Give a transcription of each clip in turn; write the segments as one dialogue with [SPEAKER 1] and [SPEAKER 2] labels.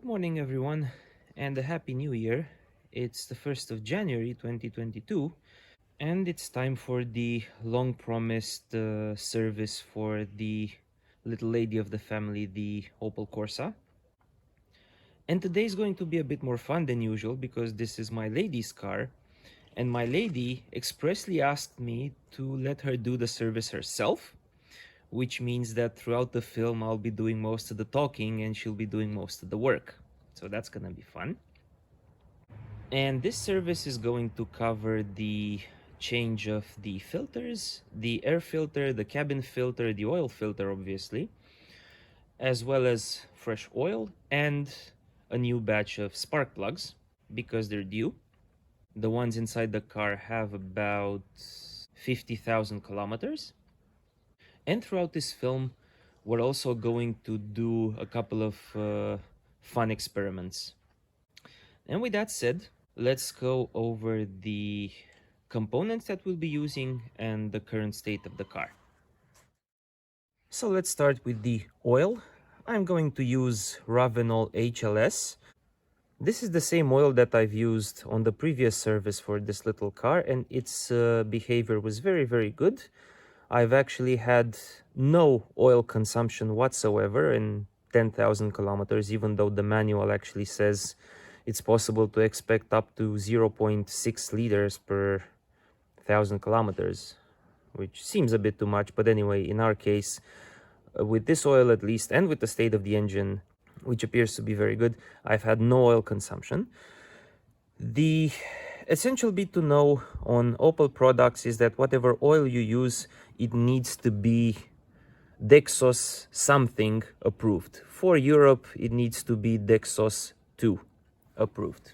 [SPEAKER 1] morning everyone and a happy new year. It's the 1st of January 2022 and it's time for the long promised service for the little lady of the family, the Opel Corsa. And today is going to be a bit more fun than usual because this is my lady's car and my lady expressly asked me to let her do the service herself, which means that throughout the film I'll be doing most of the talking and she'll be doing most of the work. So that's gonna be fun. And this service is going to cover the change of the filters, the air filter, the cabin filter, the oil filter obviously, as well as fresh oil and a new batch of spark plugs because they're due. The ones inside the car have about 50,000 kilometers. And throughout this film, we're also going to do a couple of fun experiments. And with that said, let's go over the components that we'll be using and the current state of the car. So let's start with the oil. I'm going to use Ravenol HLS. This is the same oil that I've used on the previous service for this little car, and its behavior was very good. I've actually had no oil consumption whatsoever in 10,000 kilometers, even though the manual actually says it's possible to expect up to 0.6 liters per 1,000 kilometers, which seems a bit too much. But anyway, in our case, with this oil at least, and with the state of the engine, which appears to be very good, I've had no oil consumption. The essential bit to know on Opel products is that whatever oil you use, it needs to be Dexos something approved. For Europe, it needs to be Dexos 2 approved.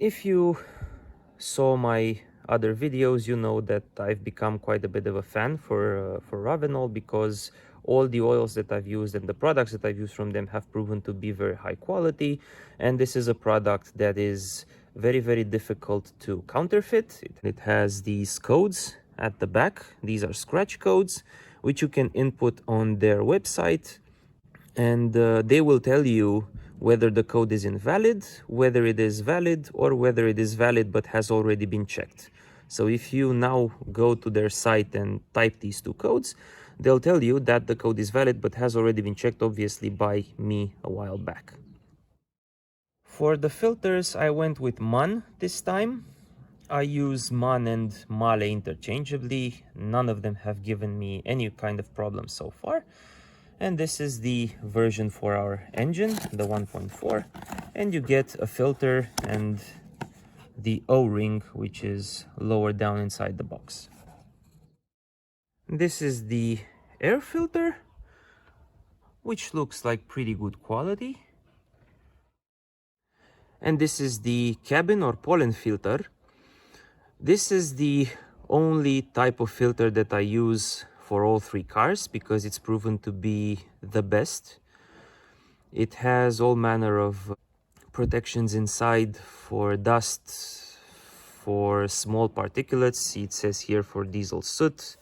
[SPEAKER 1] If you saw my other videos, you know that I've become quite a bit of a fan for Ravenol, because all the oils that I've used and the products that I've used from them have proven to be very high quality, and this is a product that is very difficult to counterfeit. It has these codes at the back. These are scratch codes which you can input on their website, and they will tell you whether the code is invalid, whether it is valid, or whether it is valid but has already been checked. So if you now go to their site and type these two codes, they'll tell you that the code is valid but has already been checked, obviously by me a while back. For the filters, I went with Mann this time. I use Mann and Male interchangeably. None of them have given me any kind of problem so far. And this is the version for our engine, the 1.4. And you get a filter and the O-ring, which is lower down inside the box. This is the air filter, which looks like pretty good quality. And this is the cabin or pollen filter. This is the only type of filter that I use for all three cars because it's proven to be the best. It has all manner of protections inside for dust, for small particulates. It says here for diesel soot.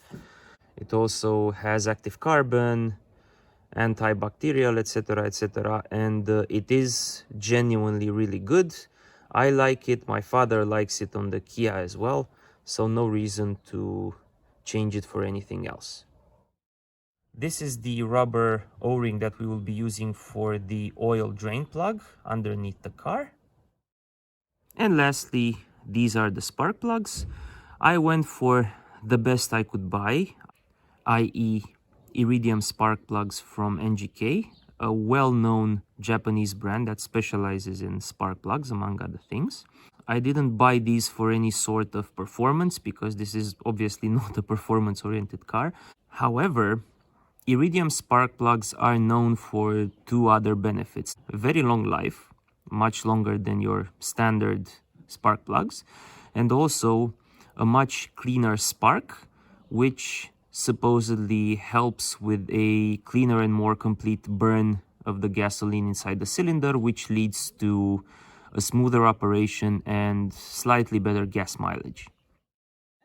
[SPEAKER 1] It also has active carbon, antibacterial, etc., and it is genuinely really good. I like it, my father likes it on the Kia as well, so no reason to change it for anything else. This is the rubber O-ring that we will be using for the oil drain plug underneath the car. And lastly, these are the spark plugs. I went for the best I could buy, i.e. iridium spark plugs from NGK, a well-known Japanese brand that specializes in spark plugs, among other things. I didn't buy these for any sort of performance because this is obviously not a performance-oriented car. However, iridium spark plugs are known for two other benefits: very long life, much longer than your standard spark plugs, and also a much cleaner spark, which supposedly helps with a cleaner and more complete burn of the gasoline inside the cylinder, which leads to a smoother operation and slightly better gas mileage.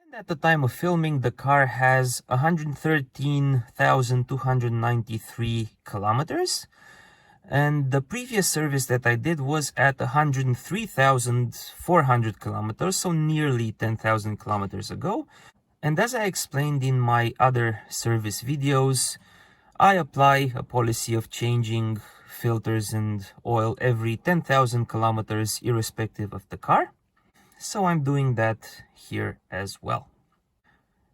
[SPEAKER 1] And at the time of filming, the car has 113,293 kilometers, And the previous service that I did was at 103,400 kilometers, so nearly 10,000 kilometers ago. And as I explained in my other service videos, I apply a policy of changing filters and oil every 10,000 kilometers irrespective of the car. So I'm doing that here as well.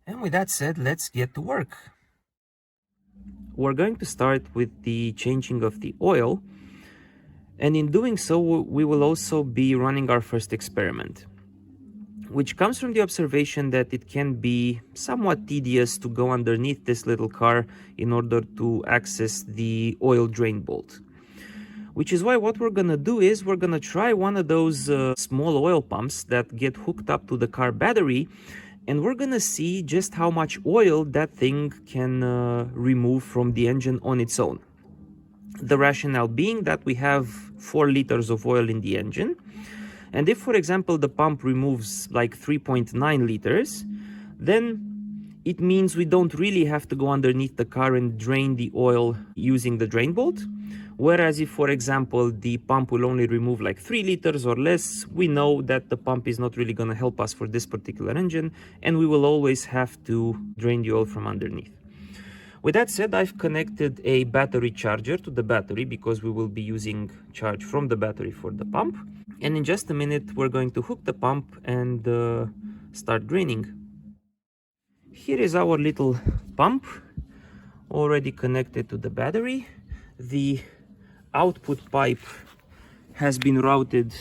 [SPEAKER 1] And with that said, let's get to work. We're going to start with the changing of the oil. And in doing so, we will also be running our first experiment, which comes from the observation that it can be somewhat tedious to go underneath this little car in order to access the oil drain bolt. Which is why what we're gonna do is we're gonna try one of those small oil pumps that get hooked up to the car battery, and we're gonna see just how much oil that thing can remove from the engine on its own. The rationale being that we have 4 liters of oil in the engine, and if, for example, the pump removes like 3.9 liters, then it means we don't really have to go underneath the car and drain the oil using the drain bolt. Whereas if, for example, the pump will only remove like 3 liters or less, we know that the pump is not really going to help us for this particular engine, and we will always have to drain the oil from underneath. With that said, I've connected a battery charger to the battery because we will be using charge from the battery for the pump. And in just a minute, we're going to hook the pump and start draining. Here is our little pump already connected to the battery. The output pipe has been routed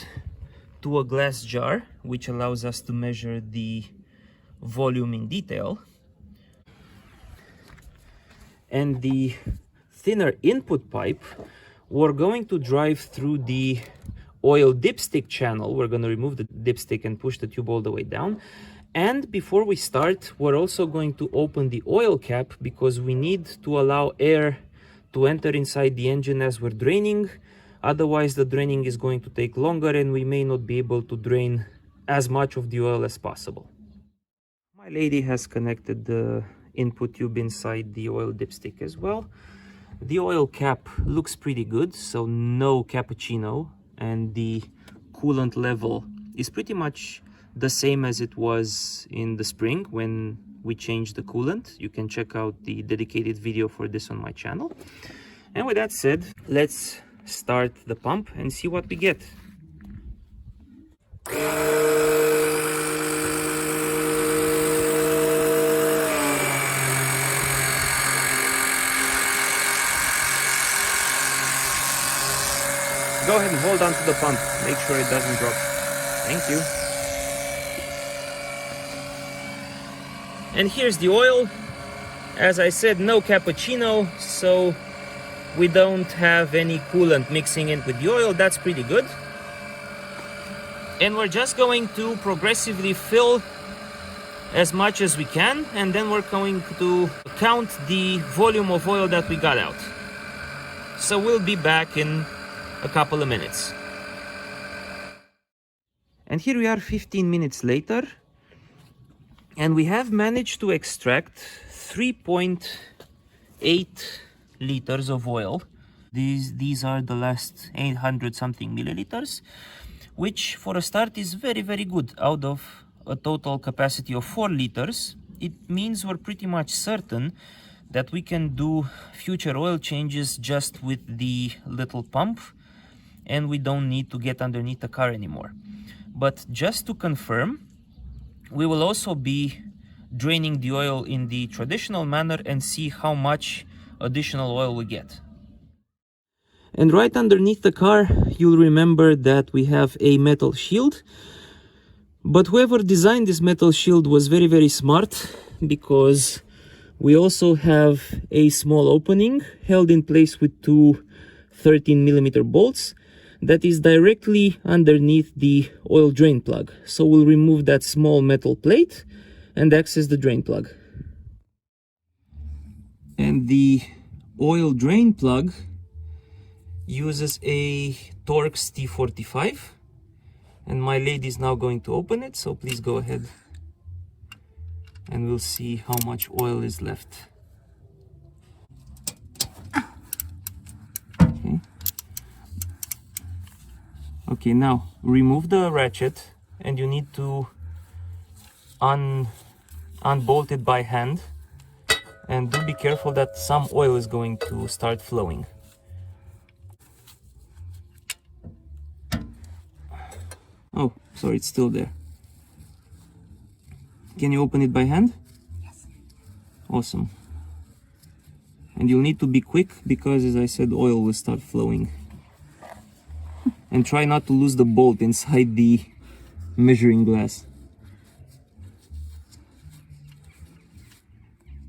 [SPEAKER 1] to a glass jar, which allows us to measure the volume in detail. And the thinner input pipe, we're going to drive through the oil dipstick channel. We're going to remove the dipstick and push the tube all the way down. And before we start, we're also going to open the oil cap because we need to allow air to enter inside the engine as we're draining. Otherwise, the draining is going to take longer and we may not be able to drain as much of the oil as possible. My lady has connected the input tube inside the oil dipstick as well. The oil cap looks pretty good, so no cappuccino, and the coolant level is pretty much the same as it was in the spring when we changed the coolant. You can check out the dedicated video for this on my channel. And with that said, let's start the pump and see what we get. Go ahead and hold on to the pump. Make sure it doesn't drop. Thank you. And here's the oil. As I said, no cappuccino, so we don't have any coolant mixing in with the oil. That's pretty good. And we're just going to progressively fill as much as we can, and then we're going to count the volume of oil that we got out. So we'll be back in a couple of minutes. And here we are 15 minutes later, and we have managed to extract 3.8 liters of oil. These are the last 800 something milliliters, which for a start is very, very good. Out of a total capacity of 4 liters, it means we're pretty much certain that we can do future oil changes just with the little pump, and we don't need to get underneath the car anymore. But just to confirm, we will also be draining the oil in the traditional manner and see how much additional oil we get. And right underneath the car, you'll remember that we have a metal shield. But whoever designed this metal shield was very, very smart, because we also have a small opening held in place with two 13mm bolts that is directly underneath the oil drain plug. So we'll remove that small metal plate and access the drain plug. And the oil drain plug uses a Torx T45, and my lady is now going to open it, so please go ahead and we'll see how much oil is left. Okay. Okay, now remove the ratchet and you need to unbolt it by hand, and do be careful that some oil is going to start flowing. Oh, sorry, it's still there. Can you open it by hand?
[SPEAKER 2] Yes.
[SPEAKER 1] Awesome. And you'll need to be quick because, as I said, oil will start flowing. And try not to lose the bolt inside the measuring glass.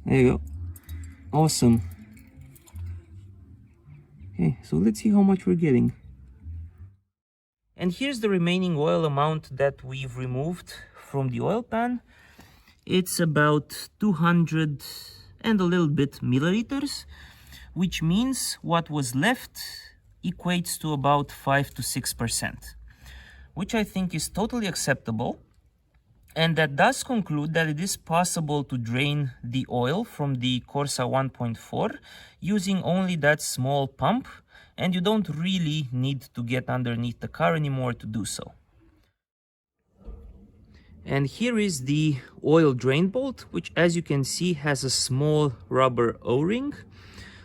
[SPEAKER 1] There you go. Awesome. Okay, so let's see how much we're getting. And here's the remaining oil amount that we've removed from the oil pan. It's about 200 and a little bit milliliters, which means what was left equates to about 5 to 6%, which I think is totally acceptable. And that does conclude that it is possible to drain the oil from the Corsa 1.4 using only that small pump, and you don't really need to get underneath the car anymore to do so. And here is the oil drain bolt, which, as you can see, has a small rubber O-ring,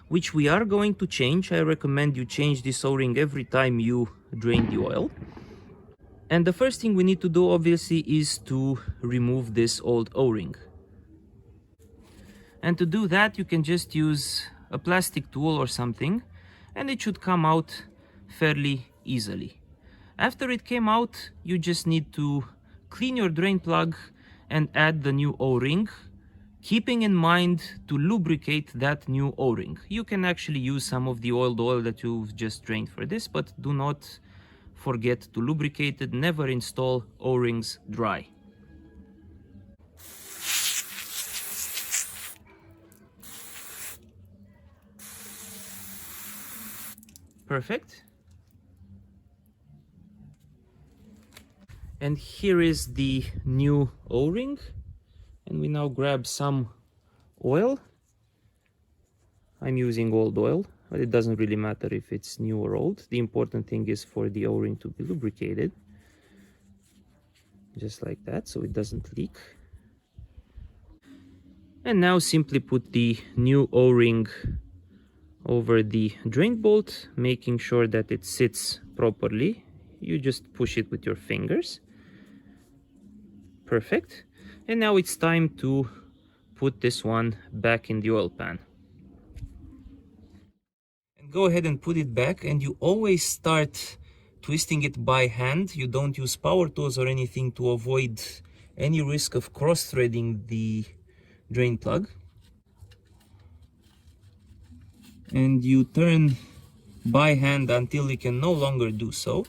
[SPEAKER 1] which we are going to change. I recommend you change this O-ring every time you drain the oil. And the first thing we need to do, obviously, is to remove this old O-ring. And to do that, you can just use a plastic tool or something, and it should come out fairly easily. After it came out, you just need to clean your drain plug and add the new O-ring, keeping in mind to lubricate that new O-ring. You can actually use some of the oiled oil that you've just drained for this, but do not forget to lubricate it. Never install O-rings dry. Perfect. And here is the new O-ring, and we now grab some oil. I'm using old oil, but it doesn't really matter if it's new or old. The important thing is for the O-ring to be lubricated, just like that, so it doesn't leak. And now simply put the new O-ring over the drain bolt, making sure that it sits properly. You just push it with your fingers. Perfect. And now it's time to put this one back in the oil pan. And go ahead and put it back, and you always start twisting it by hand. You don't use power tools or anything to avoid any risk of cross-threading the drain plug. And you turn by hand until you can no longer do so.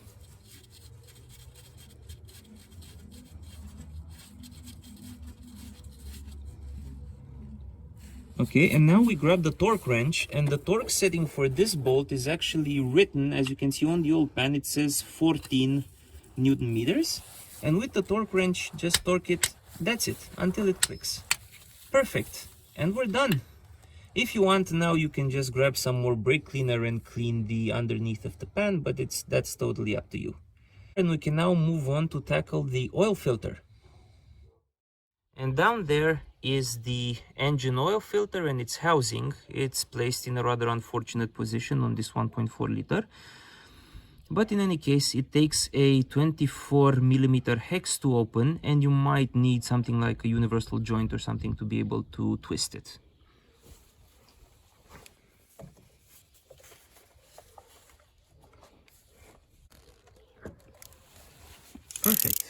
[SPEAKER 1] Okay, and now we grab the torque wrench, and the torque setting for this bolt is actually written, as you can see on the old pan, it says 14 Newton meters. And with the torque wrench, just torque it, that's it, until it clicks. Perfect, and we're done. If you want, now you can just grab some more brake cleaner and clean the underneath of the pan, but that's totally up to you. And we can now move on to tackle the oil filter. And down there is the engine oil filter and its housing. It's placed in a rather unfortunate position on this 1.4 liter. But in any case, it takes a 24mm hex to open, and you might need something like a universal joint or something to be able to twist it. Perfect.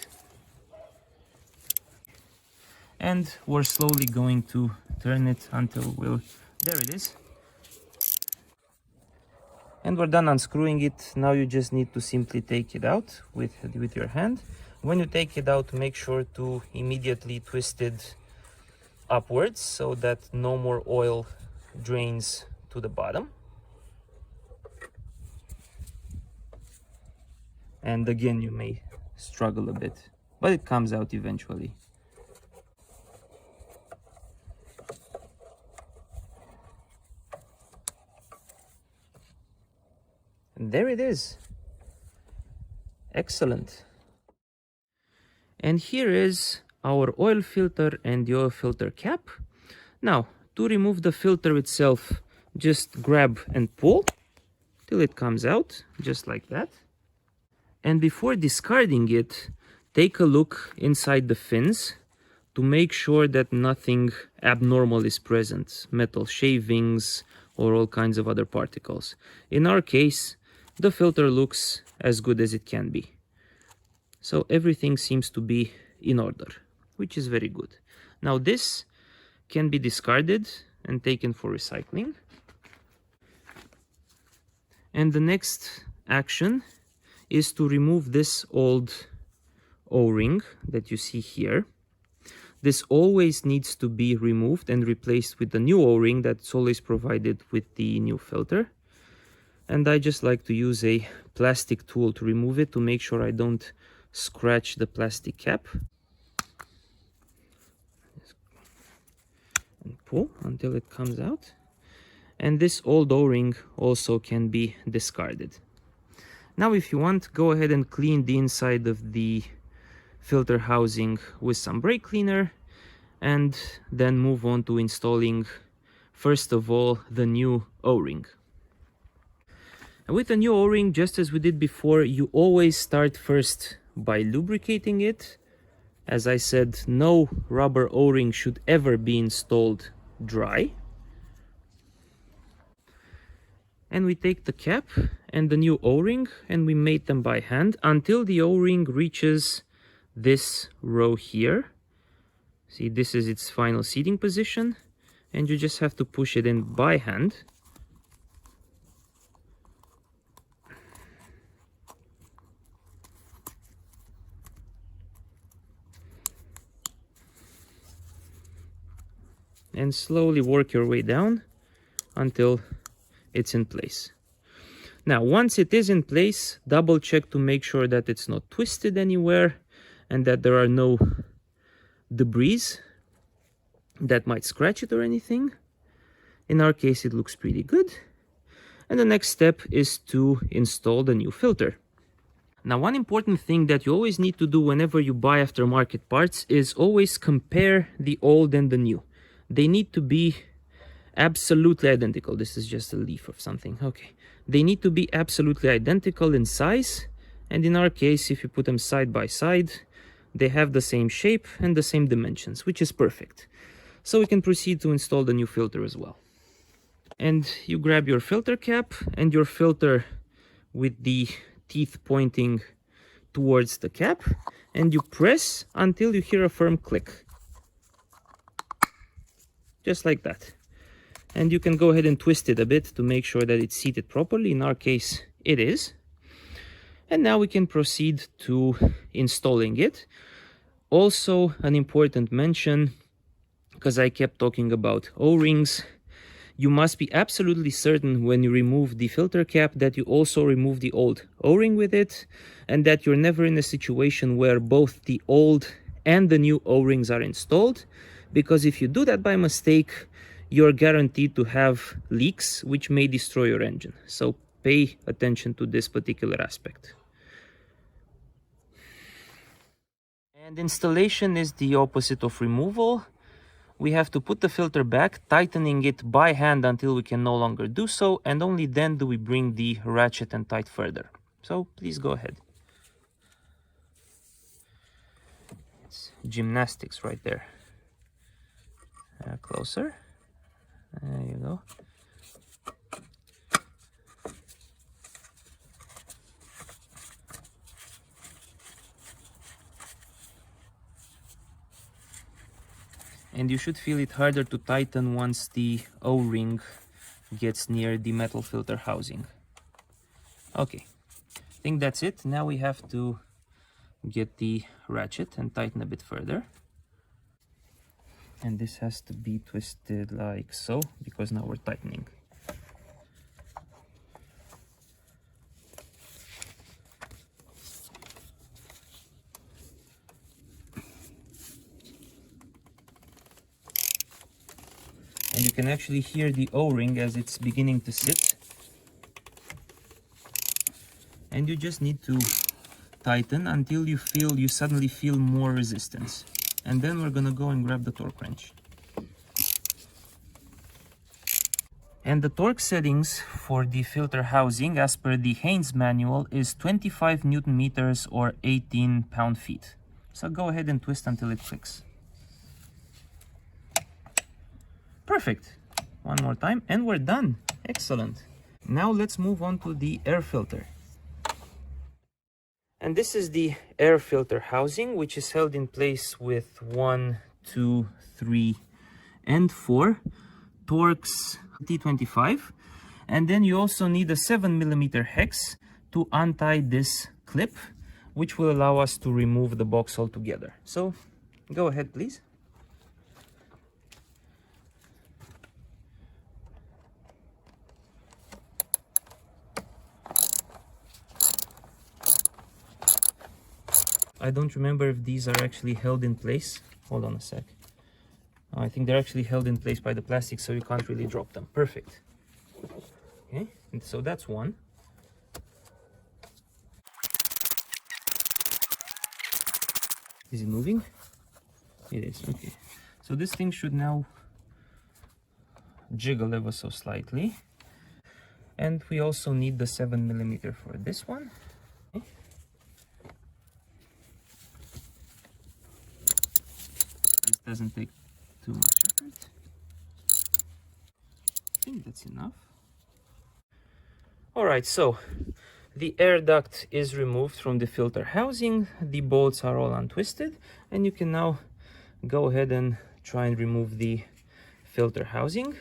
[SPEAKER 1] And we're slowly going to turn it until there it is. And we're done unscrewing it. Now you just need to simply take it out with your hand. When you take it out, make sure to immediately twist it upwards so that no more oil drains to the bottom. And again, you may struggle a bit, but it comes out eventually. And there it is. Excellent. And here is our oil filter and the oil filter cap. Now, to remove the filter itself, just grab and pull till it comes out, just like that. And before discarding it, take a look inside the fins to make sure that nothing abnormal is present, metal shavings or all kinds of other particles. In our case, the filter looks as good as it can be. So everything seems to be in order, which is very good. Now this can be discarded and taken for recycling. And the next action is to remove this old O-ring that you see here. This always needs to be removed and replaced with the new O-ring that's always provided with the new filter. And I just like to use a plastic tool to remove it to make sure I don't scratch the plastic cap. And pull until it comes out. And this old O-ring also can be discarded. Now if you want, go ahead and clean the inside of the filter housing with some brake cleaner, and then move on to installing, first of all, the new O-ring. And with the new O-ring, just as we did before, you always start first by lubricating it. As I said, no rubber O-ring should ever be installed dry. And we take the cap and the new O-ring and we mate them by hand until the O-ring reaches this row here. See, this is its final seating position, and you just have to push it in by hand. And slowly work your way down until it's in place. Now, once it is in place, double check to make sure that it's not twisted anywhere and that there are no debris that might scratch it or anything. In our case, it looks pretty good. And the next step is to install the new filter. Now, one important thing that you always need to do whenever you buy aftermarket parts is always compare the old and the new. They need to be absolutely identical. This is just a leaf of something. Okay. They need to be absolutely identical in size. And in our case, if you put them side by side, they have the same shape and the same dimensions, which is perfect. So we can proceed to install the new filter as well. And you grab your filter cap and your filter with the teeth pointing towards the cap, and you press until you hear a firm click. Just like that. And you can go ahead and twist it a bit to make sure that it's seated properly. In our case, it is. And now we can proceed to installing it. Also, an important mention, because I kept talking about O-rings, you must be absolutely certain when you remove the filter cap that you also remove the old O-ring with it, and that you're never in a situation where both the old and the new O-rings are installed, because if you do that by mistake, you're guaranteed to have leaks which may destroy your engine. So pay attention to this particular aspect. And installation is the opposite of removal. We have to put the filter back, tightening it by hand until we can no longer do so, and only then do we bring the ratchet and tight further. So please go ahead. It's gymnastics right there. Closer. There you go. And you should feel it harder to tighten once the O-ring gets near the metal filter housing. Okay, I think that's it. Now we have to get the ratchet and tighten a bit further. And this has to be twisted like so, because now we're tightening. And you can actually hear the O-ring as it's beginning to sit. And you just need to tighten until you suddenly feel more resistance. And then we're gonna go and grab the torque wrench. And the torque settings for the filter housing, as per the Haynes manual, is 25 Newton meters or 18 pound-feet. So go ahead and twist until it clicks. Perfect. One more time and we're done. Excellent. Now let's move on to the air filter. And this is the air filter housing, which is held in place with 1, 2, 3, and 4 Torx T25. And then you also need a 7mm hex to untie this clip, which will allow us to remove the box altogether. So go ahead, please. I don't remember if these are actually held in place. Hold on a sec. Oh, I think they're actually held in place by the plastic, so you can't really drop them. Perfect. Okay, and so that's one. Is it moving? It is, okay. So this thing should now jiggle ever so slightly. And we also need the 7mm for this one. Okay. This doesn't take too much effort. I think that's enough. Alright, so the air duct is removed from the filter housing, the bolts are all untwisted, and you can now go ahead and try and remove the filter housing.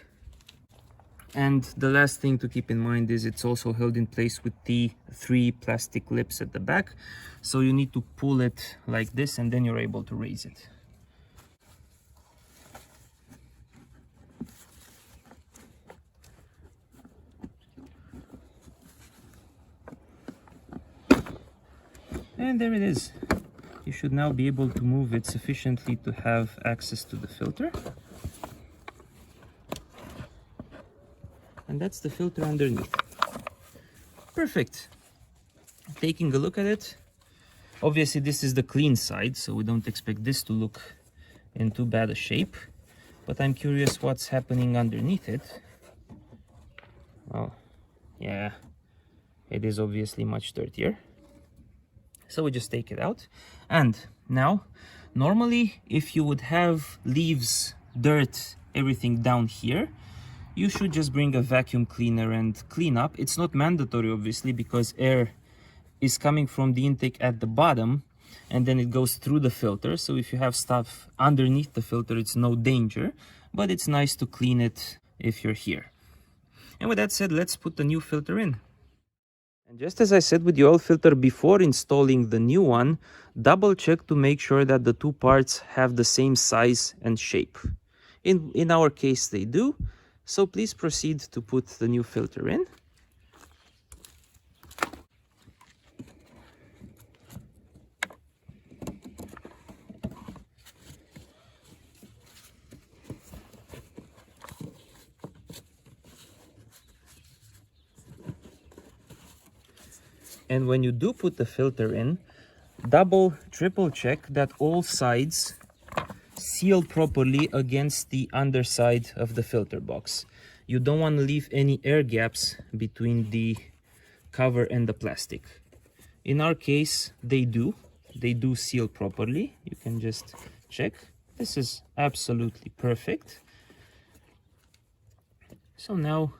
[SPEAKER 1] And the last thing to keep in mind is it's also held in place with the 3 plastic lips at the back, so you need to pull it like this and then you're able to raise it. And there it is. You should now be able to move it sufficiently to have access to the filter. And that's the filter underneath. Perfect. Taking a look at it, obviously this is the clean side, so we don't expect this to look in too bad a shape. But I'm curious what's happening underneath it. Oh, yeah, it is obviously much dirtier. So we just take it out. And now, normally, if you would have leaves, dirt, everything down here, you should just bring a vacuum cleaner and clean up. It's not mandatory, obviously, because air is coming from the intake at the bottom and then it goes through the filter. So if you have stuff underneath the filter, it's no danger, but it's nice to clean it if you're here. And with that said, let's put the new filter in. And just as I said with the oil filter before installing the new one, double check to make sure that the two parts have the same size and shape. In our case they do, so please proceed to put the new filter in. And when you do put the filter in, triple check that all sides seal properly against the underside of the filter box. You don't want to leave any air gaps between the cover and the plastic. In our case, they do seal properly. You can just check. This is absolutely perfect. So now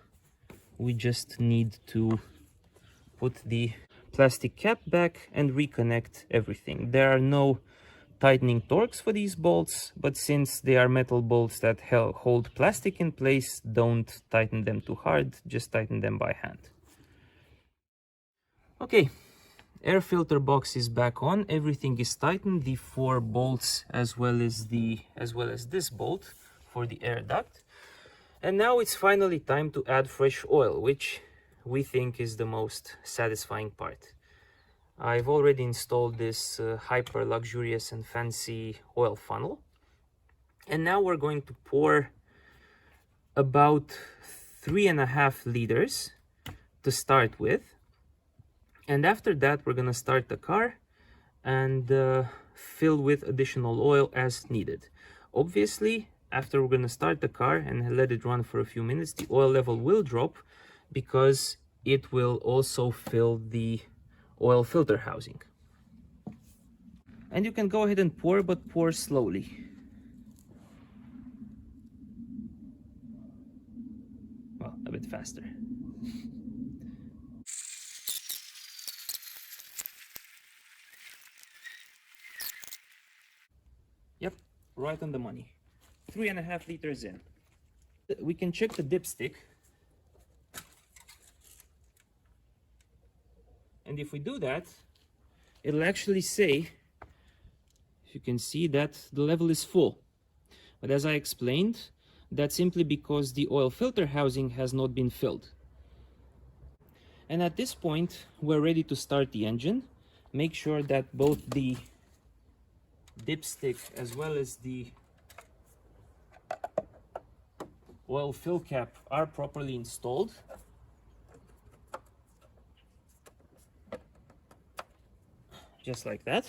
[SPEAKER 1] we just need to put the plastic cap back and reconnect everything. There are no tightening torques for these bolts, but since they are metal bolts that hold plastic in place, don't tighten them too hard, just tighten them by hand. Okay, air filter box is back on, everything is tightened, the 4 bolts as well as this bolt for the air duct. And now it's finally time to add fresh oil, which we think is the most satisfying part. I've already installed this hyper luxurious and fancy oil funnel, and now we're going to pour about 3.5 liters to start with, and after that we're gonna start the car and fill with additional oil as needed. Obviously, after we're going to start the car and let it run for a few minutes, the oil level will drop because it will also fill the oil filter housing. And you can go ahead and pour, but pour slowly. Well, a bit faster. Yep, right on the money. 3.5 liters in. We can check the dipstick. And if we do that, it'll actually say, if you can see, that the level is full. But as I explained, that's simply because the oil filter housing has not been filled. And at this point, we're ready to start the engine. Make sure that both the dipstick as well as the oil fill cap are properly installed. Just like that.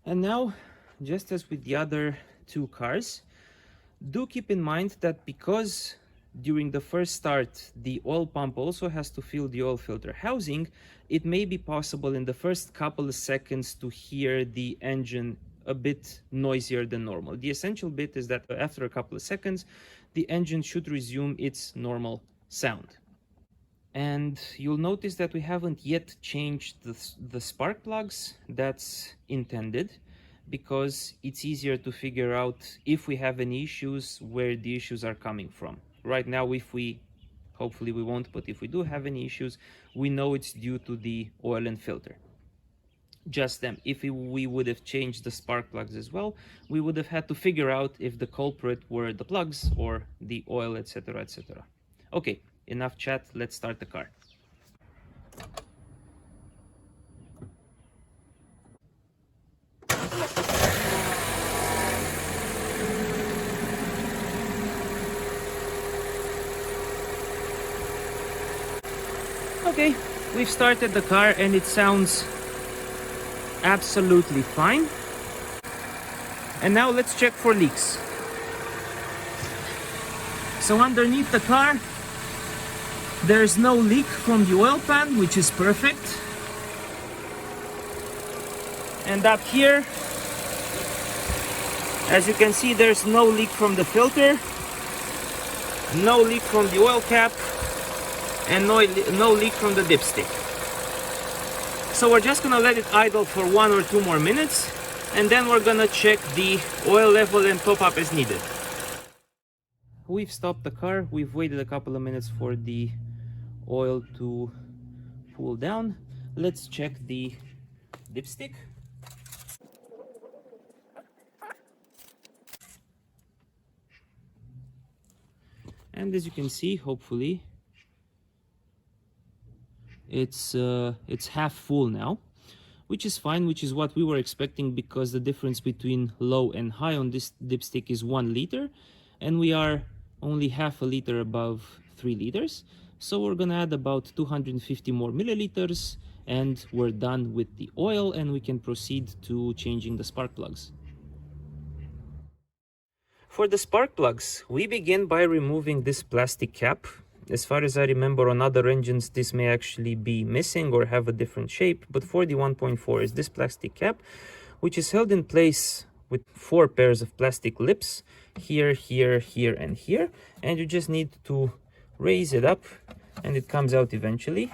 [SPEAKER 1] And now, just as with the other two cars, do keep in mind that because during the first start the oil pump also has to fill the oil filter housing, it may be possible in the first couple of seconds to hear the engine a bit noisier than normal. The essential bit is that after a couple of seconds, the engine should resume its normal sound. And you'll notice that we haven't yet changed the spark plugs. That's intended because it's easier to figure out if we have any issues, where the issues are coming from. Right now, hopefully we won't, but if we do have any issues, we know it's due to the oil and filter. Just them. If we would have changed the spark plugs as well, we would have had to figure out if the culprit were the plugs or the oil, etc., etc. Okay, enough chat, let's start the car. Okay, we've started the car and it sounds absolutely fine. And now let's check for leaks. So underneath the car, there's no leak from the oil pan, which is perfect. And up here, as you can see, there's no leak from the filter, no leak from the oil cap, and no leak from the dipstick. So we're just gonna let it idle for 1 or 2 more minutes, and then we're gonna check the oil level and top up as needed. We've stopped the car, we've waited a couple of minutes for the oil to cool down. Let's check the dipstick. And as you can see, hopefully, it's half full now, which is fine, which is what we were expecting, because the difference between low and high on this dipstick is 1 liter, and we are only half a liter above 3 liters. So we're gonna add about 250 more milliliters, and we're done with the oil, and we can proceed to changing the spark plugs. For the spark plugs, we begin by removing this plastic cap. As far as I remember, on other engines this may actually be missing or have a different shape, but for the 1.4 is this plastic cap, which is held in place with 4 pairs of plastic lips, here, here, here, and here, and you just need to raise it up and it comes out eventually.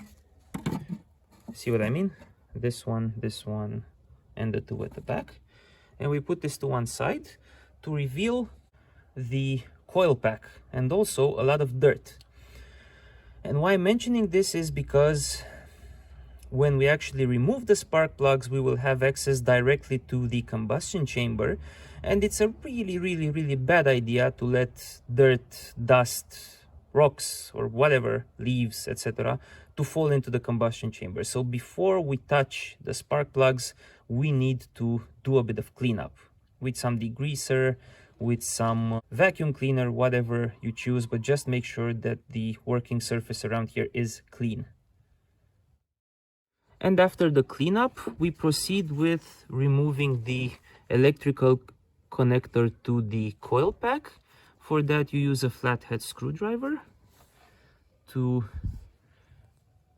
[SPEAKER 1] See what I mean? This one, and the 2 at the back. And we put this to one side to reveal the coil pack and also a lot of dirt. And why I'm mentioning this is because when we actually remove the spark plugs, we will have access directly to the combustion chamber, and it's a really bad idea to let dirt, dust, rocks, or whatever, leaves, etc., to fall into the combustion chamber. So before we touch the spark plugs, we need to do a bit of cleanup with some degreaser, with some vacuum cleaner, whatever you choose, but just make sure that the working surface around here is clean. And after the cleanup, we proceed with removing the electrical connector to the coil pack. For that, you use a flathead screwdriver to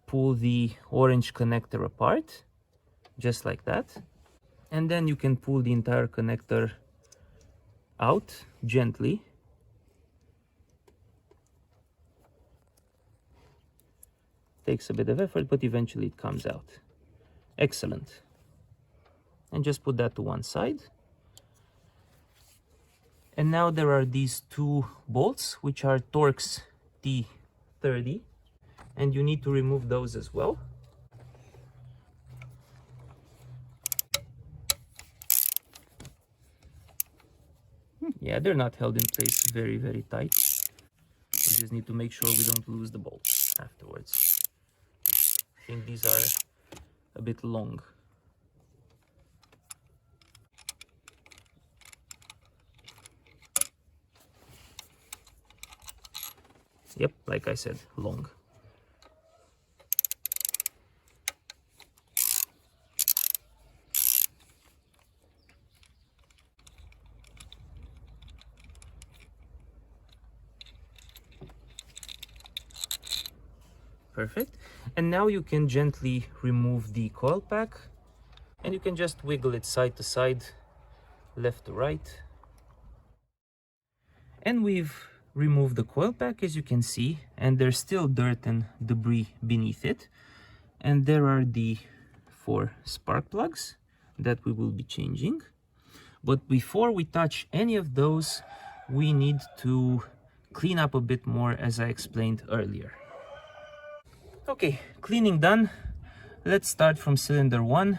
[SPEAKER 1] pull the orange connector apart, just like that. And then you can pull the entire connector out gently. Takes a bit of effort, but eventually it comes out. Excellent. And just put that to one side. And now there are these two bolts, which are Torx T30, and you need to remove those as well. Yeah, they're not held in place very, very tight. We just need to make sure we don't lose the bolts afterwards. I think these are a bit long. Yep, like I said, long. Perfect. And now you can gently remove the coil pack, and you can just wiggle it side to side, left to right. And we've removed the coil pack, as you can see, and there's still dirt and debris beneath it. And there are the 4 spark plugs that we will be changing. But before we touch any of those, we need to clean up a bit more, as I explained earlier. Okay, cleaning done. Let's start from cylinder 1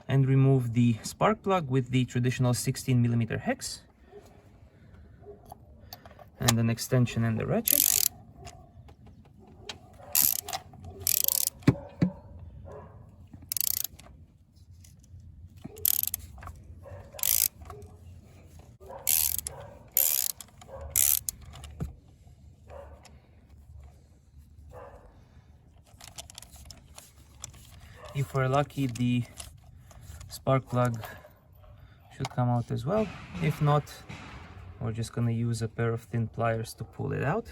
[SPEAKER 1] and remove the spark plug with the traditional 16mm hex and an extension and the ratchet. If we're lucky, the spark plug should come out as well. If not, we're just gonna use a pair of thin pliers to pull it out.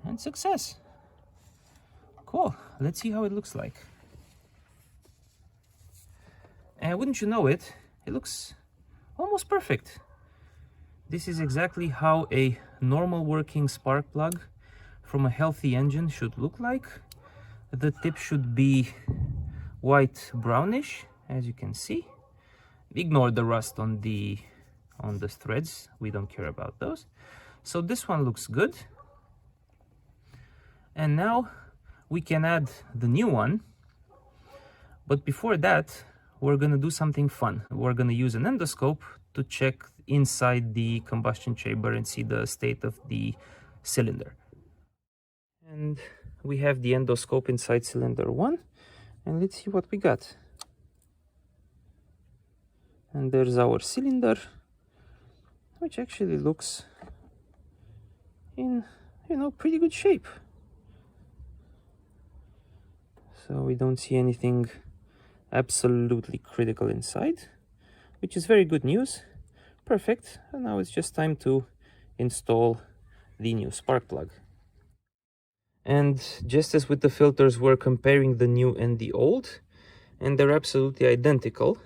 [SPEAKER 1] And success! Cool, let's see how it looks like. And wouldn't you know it, it looks almost perfect. This is exactly how a normal working spark plug from a healthy engine should look like. The tip should be white brownish, as you can see. Ignore the rust on the threads, we don't care about those. So this one looks good. And now we can add the new one. But before that, we're gonna do something fun. We're gonna use an endoscope to check inside the combustion chamber and see the state of the cylinder. And we have the endoscope inside cylinder 1, and let's see what we got. And there's our cylinder, which actually looks in, pretty good shape. So we don't see anything absolutely critical inside, which is very good news. Perfect. And now it's just time to install the new spark plug. And just as with the filters, we're comparing the new and the old, and they're absolutely identical.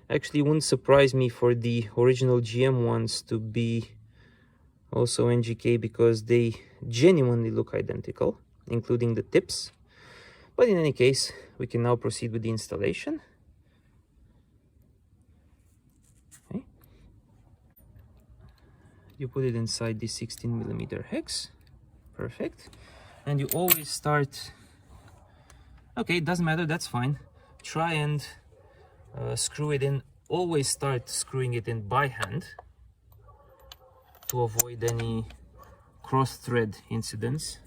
[SPEAKER 1] Actually, it wouldn't surprise me for the original GM ones to be also NGK, because they genuinely look identical, including the tips. But in any case, we can now proceed with the installation. Okay. You put it inside the 16mm hex. Perfect. And you always start, okay, it doesn't matter, that's fine. Try and screw it in. Always start screwing it in by hand to avoid any cross-thread incidents,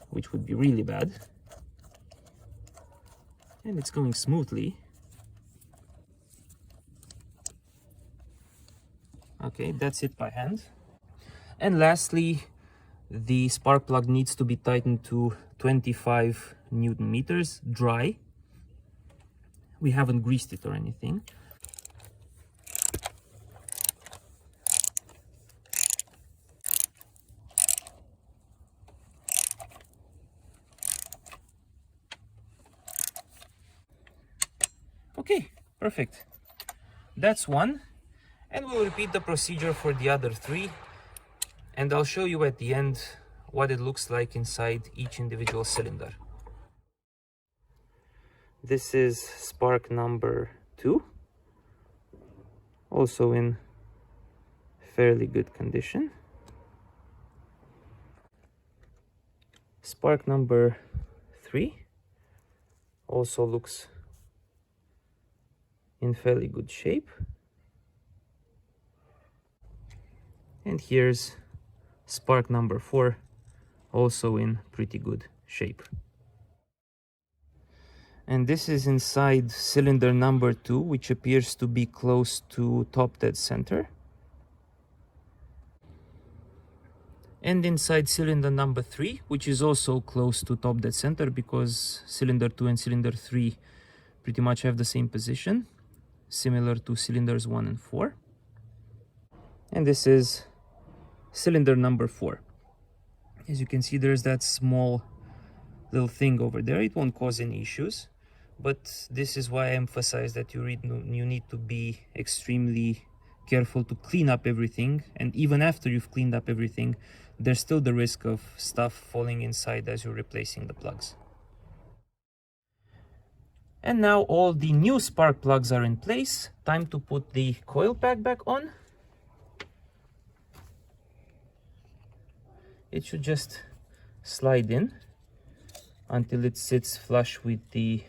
[SPEAKER 1] which would be really bad. And it's going smoothly. Okay, that's it by hand. And lastly, the spark plug needs to be tightened to 25 Newton meters dry. We haven't greased it or anything. Okay, perfect. That's one. And we'll repeat the procedure for the other three. And I'll show you at the end what it looks like inside each individual cylinder. This is spark number 2, also in fairly good condition. Spark number 3 also looks in fairly good shape. And here's spark number 4, also in pretty good shape. And this is inside cylinder number 2, which appears to be close to top dead center. And inside cylinder number 3, which is also close to top dead center, because cylinder 2 and cylinder 3 pretty much have the same position, similar to cylinders 1 and 4. And this is cylinder number 4. As you can see, there's that small little thing over there. It won't cause any issues, but this is why I emphasize that you need to be extremely careful to clean up everything. And even after you've cleaned up everything, there's still the risk of stuff falling inside as you're replacing the plugs. And now all the new spark plugs are in place. Time to put the coil pack back on. It should just slide in until it sits flush with the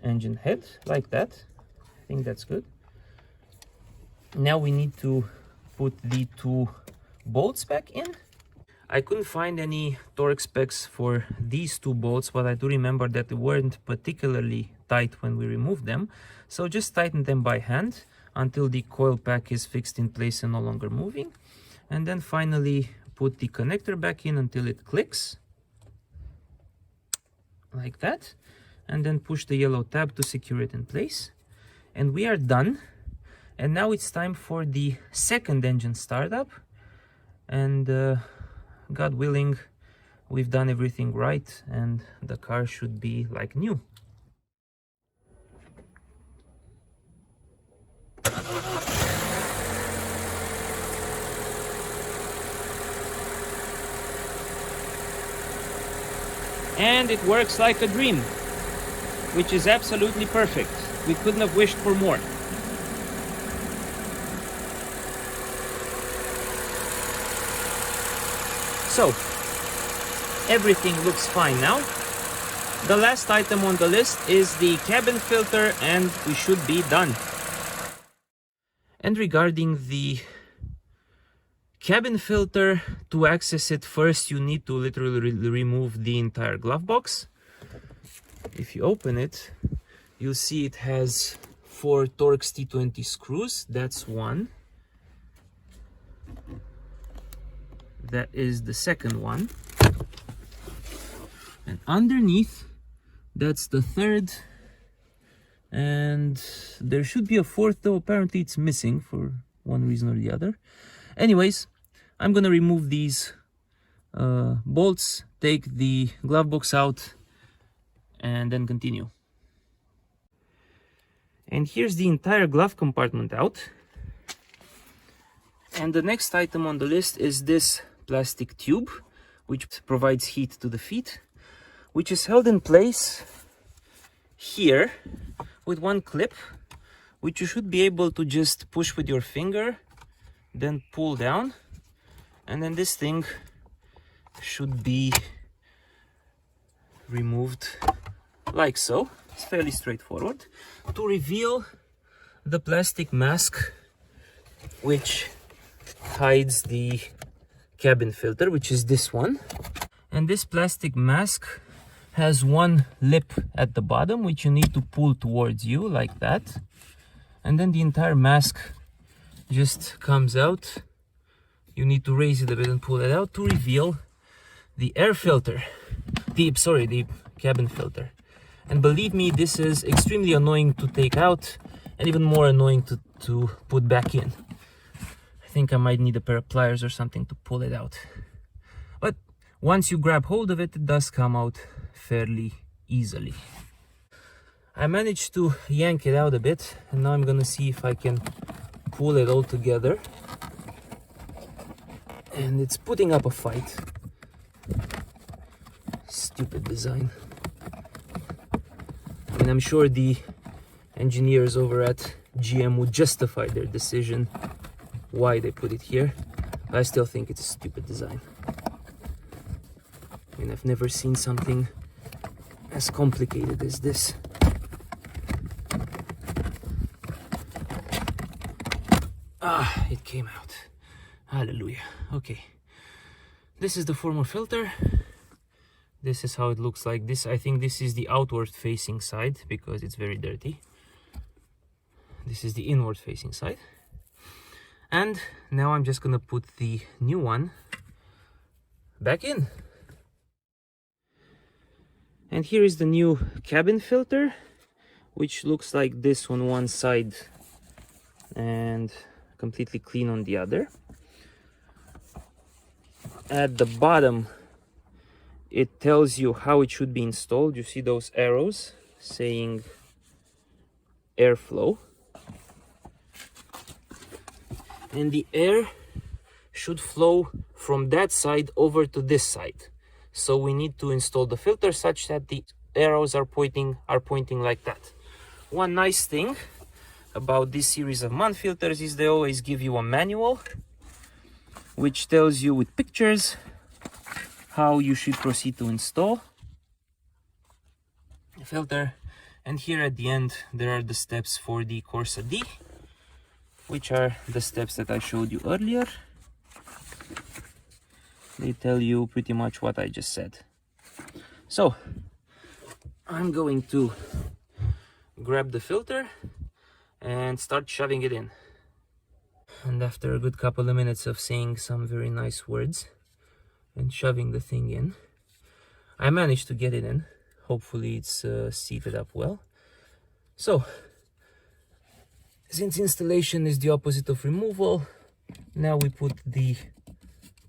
[SPEAKER 1] engine head, like that. I think that's good. Now we need to put the 2 bolts back in. I couldn't find any torque specs for these 2 bolts, but I do remember that they weren't particularly tight when we removed them. So just tighten them by hand until the coil pack is fixed in place and no longer moving. And then finally put the connector back in until it clicks, like that. And then push the yellow tab to secure it in place. And we are done. And now it's time for the second engine startup. And God willing, we've done everything right and the car should be like new. And it works like a dream, which is absolutely perfect. We couldn't have wished for more. So, everything looks fine now. The last item on the list is the cabin filter and we should be done. And regarding the cabin filter, to access it first you need to literally remove the entire glove box. If you open it, you'll see it has 4 Torx T20 screws. That's one. That is the second one. And underneath, that's the third. And there should be a fourth, though apparently it's missing for one reason or the other. Anyways, I'm gonna remove these bolts, take the glove box out, and then continue. And here's the entire glove compartment out. And the next item on the list is this plastic tube, which provides heat to the feet, which is held in place here with one clip, which you should be able to just push with your finger, then pull down, and then this thing should be removed like so. It's fairly straightforward. To reveal the plastic mask which hides the cabin filter, which is this one. And this plastic mask has one lip at the bottom which you need to pull towards you like that, and then the entire mask just comes out you need to raise it a bit and pull it out to reveal the air filter, the cabin filter. And believe me, this is extremely annoying to take out and even more annoying to put back in. I think I might need a pair of pliers or something to pull it out. But once you grab hold of it, it does come out fairly easily. I managed to yank it out a bit, and now I'm gonna see if I can pull it all together. And it's putting up a fight. Stupid design. I mean, I'm sure the engineers over at GM would justify their decision why they put it here, but I still think it's a stupid design. I mean, I've never seen something as complicated as this. Ah, it came out. Hallelujah. Okay. This is the former filter. This is how it looks like. I think this is the outward facing side because it's very dirty. This is the inward facing side. And now I'm just gonna put the new one back in. And here is the new cabin filter, which looks like this on one side and completely clean on the other. At the bottom, it tells you how it should be installed. You see those arrows saying airflow. And the air should flow from that side over to this side. So we need to install the filter such that the arrows are pointing like that. One nice thing about this series of Mann filters is they always give you a manual which tells you with pictures how you should proceed to install the filter. And here at the end there are the steps for the Corsa D, which are the steps that I showed you earlier. They tell you pretty much what I just said. So I'm going to grab the filter and start shoving it in. And after a good couple of minutes of saying some very nice words and shoving the thing in, I managed to get it in. Hopefully it's seated up well. So since installation is the opposite of removal, now we put the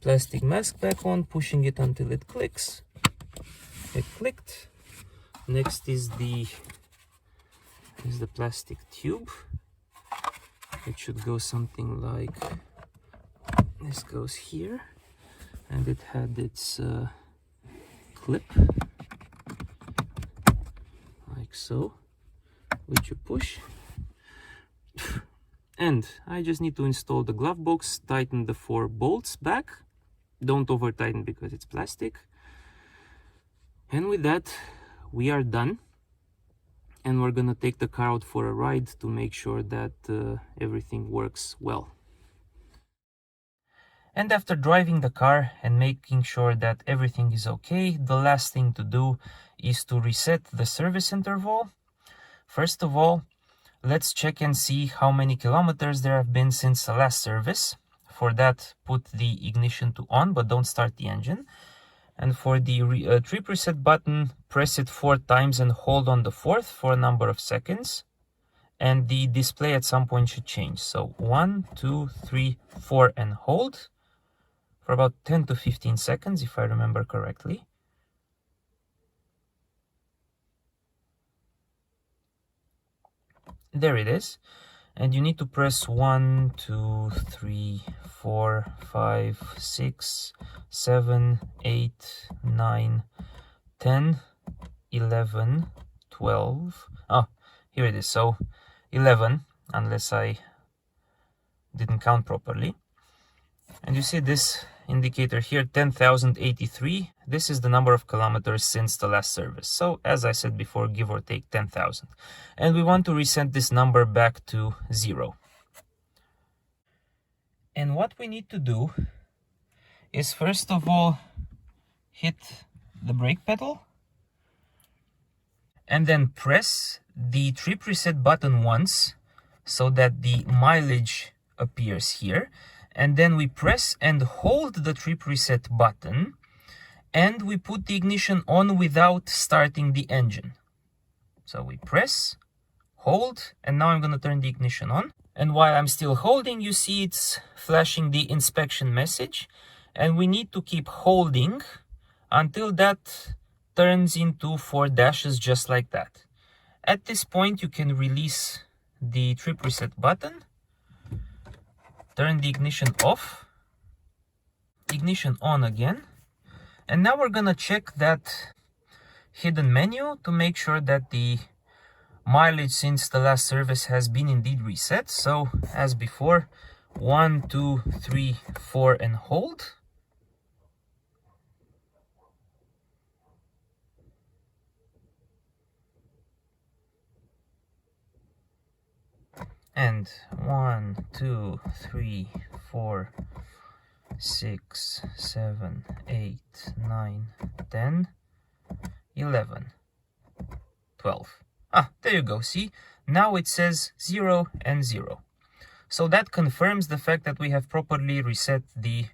[SPEAKER 1] plastic mask back on, pushing it until it clicks. It clicked. Next is the plastic tube. It should go something like this. Goes here, and it had its clip like so, which you push. And I just need to install the glove box, tighten the 4 bolts back. Don't over tighten because it's plastic. And with that, we are done. And we're gonna take the car out for a ride to make sure that everything works well. And after driving the car and making sure that everything is okay, the last thing to do is to reset the service interval. First of all, let's check and see how many kilometers there have been since the last service. For that, put the ignition to on, but don't start the engine. And for the trip reset button, press it 4 times and hold on the 4th for a number of seconds. And the display at some point should change. So 1, 2, 3, 4 and hold for about 10 to 15 seconds, if I remember correctly. There it is. And you need to press 1, 2, 3, 4, 5, 6, 7, 8, 9, 10, 11, 12. Oh, here it is. So 11, unless I didn't count properly. And you see this indicator here, 10,083. This is the number of kilometers since the last service. So as I said before, give or take 10,000. And we want to reset this number back to 0. And what we need to do is first of all hit the brake pedal and then press the trip reset button once so that the mileage appears here. and then we press and hold the trip reset button, and we put the ignition on without starting the engine. So we press, hold, and now I'm going to turn the ignition on. And while I'm still holding, you see it's flashing the inspection message, and we need to keep holding until that turns into 4 dashes just like that. At this point, you can release the trip reset button, turn the ignition off, ignition on again, and now we're gonna check that hidden menu to make sure that the mileage since the last service has been indeed reset. So as before, 1, 2, 3, 4, and hold. And 1, 2, 3, 4, 6, 7, 8, 9, 10, 11, 12. There you go. See, now it says 0 and 0. So that confirms the fact that we have properly reset the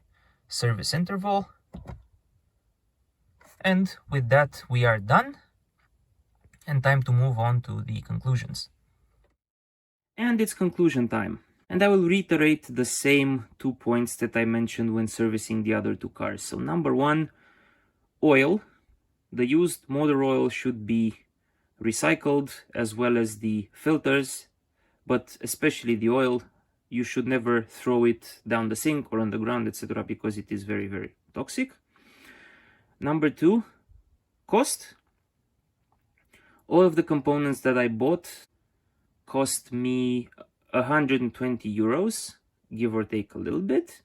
[SPEAKER 1] service interval. And with that, we are done. And time to move on to the conclusions. And it's conclusion time. And I will reiterate the same 2 points that I mentioned when servicing the other 2 cars. So number 1, oil. The used motor oil should be recycled, as well as the filters, but especially the oil. You should never throw it down the sink or on the ground, etc., because it is very, very toxic. Number 2, cost. All of the components that I bought cost me 120 euros, give or take a little bit,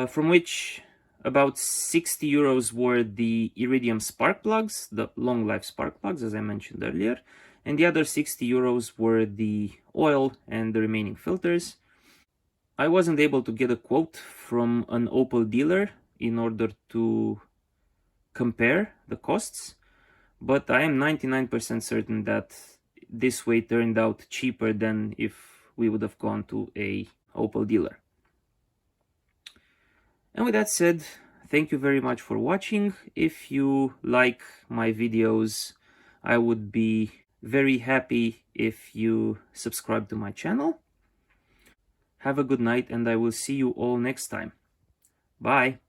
[SPEAKER 1] from which about 60 euros were the iridium spark plugs, the long life spark plugs, as I mentioned earlier, and the other 60 euros were the oil and the remaining filters. I wasn't able to get a quote from an Opel dealer in order to compare the costs, but I am 99% certain that this way turned out cheaper than if we would have gone to a Opel dealer. And with that said, thank you very much for watching. If you like my videos, I would be very happy if you subscribe to my channel. Have a good night, and I will see you all next time. Bye!